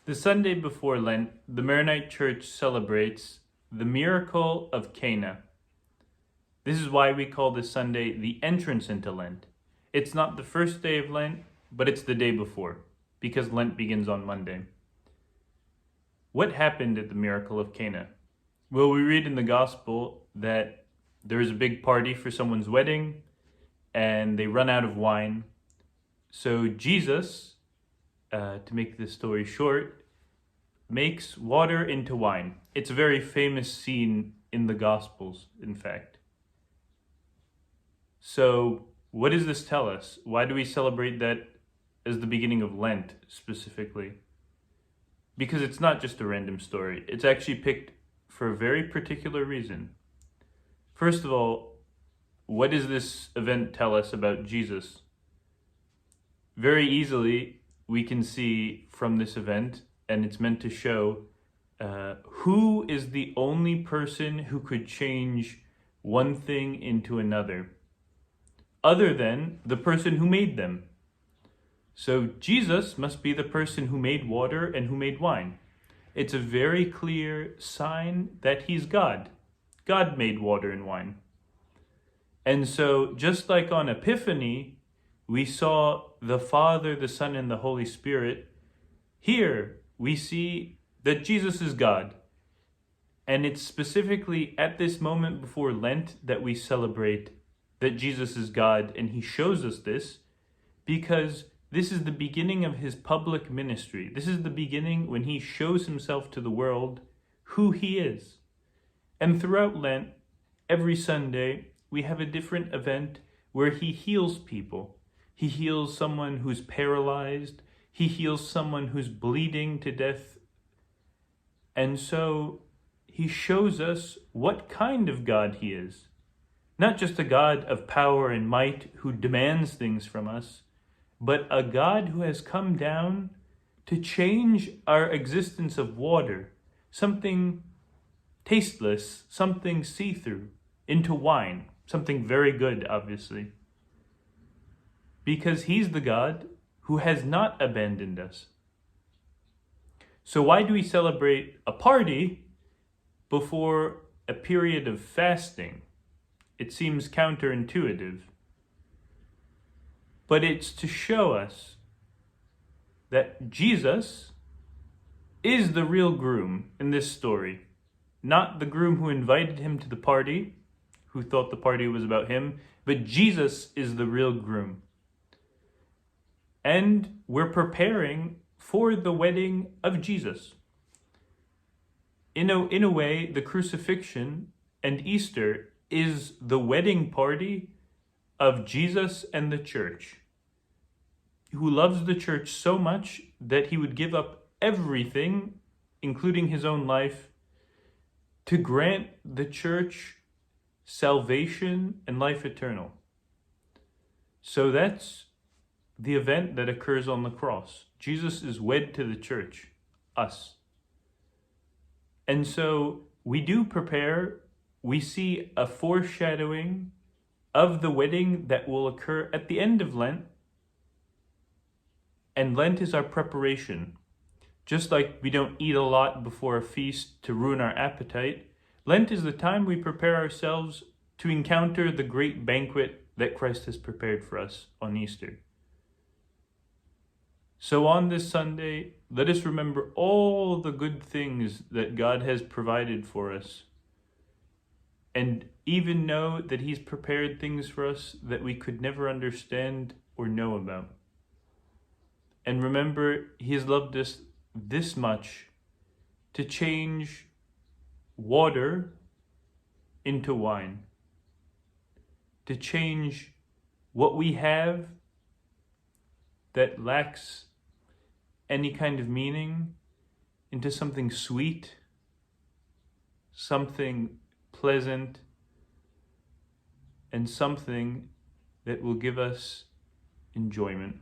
The Sunday before Lent, the Maronite Church celebrates the miracle of Cana. This is why we call this Sunday the entrance into Lent. It's not the first day of Lent, but it's the day before, because Lent begins on Monday. What happened at the miracle of Cana? Well, we read in the Gospel that there is a big party for someone's wedding, and they run out of wine. So Jesus, to make this story short, makes water into wine. It's a very famous scene in the Gospels, in fact. So what does this tell us? Why do we celebrate that as the beginning of Lent specifically? Because it's not just a random story. It's actually picked for a very particular reason. First of all, what does this event tell us about Jesus? Very easily, we can see from this event, and it's meant to show who is the only person who could change one thing into another, other than the person who made them. So Jesus must be the person who made water and who made wine. It's a very clear sign that he's God. God made water and wine. And so just like on Epiphany, we saw the Father, the Son, and the Holy Spirit, here we see that Jesus is God. And it's specifically at this moment before Lent that we celebrate that Jesus is God, and he shows us this because this is the beginning of his public ministry. This is the beginning when he shows himself to the world who he is. And throughout Lent, every Sunday, we have a different event where he heals people. He heals someone who's paralyzed. He heals someone who's bleeding to death. And so he shows us what kind of God he is. Not just a God of power and might who demands things from us, but a God who has come down to change our existence of water, something tasteless, something see-through, into wine, something very good, obviously. Because he's the God who has not abandoned us. So why do we celebrate a party before a period of fasting? It seems counterintuitive. But it's to show us that Jesus is the real groom in this story. Not the groom who invited him to the party, who thought the party was about him, but Jesus is the real groom. And we're preparing for the wedding of Jesus. In a way, the crucifixion and Easter is the wedding party of Jesus and the church, who loves the church so much that he would give up everything, including his own life, to grant the church salvation and life eternal. So that's the event that occurs on the cross. Jesus is wed to the church, us. And so we do prepare. We see a foreshadowing of the wedding that will occur at the end of Lent. And Lent is our preparation. Just like we don't eat a lot before a feast to ruin our appetite, Lent is the time we prepare ourselves to encounter the great banquet that Christ has prepared for us on Easter. So on this Sunday, let us remember all the good things that God has provided for us, and even know that he's prepared things for us that we could never understand or know about. And remember, he has loved us this much to change water into wine, to change what we have that lacks any kind of meaning into something sweet, something pleasant, and something that will give us enjoyment.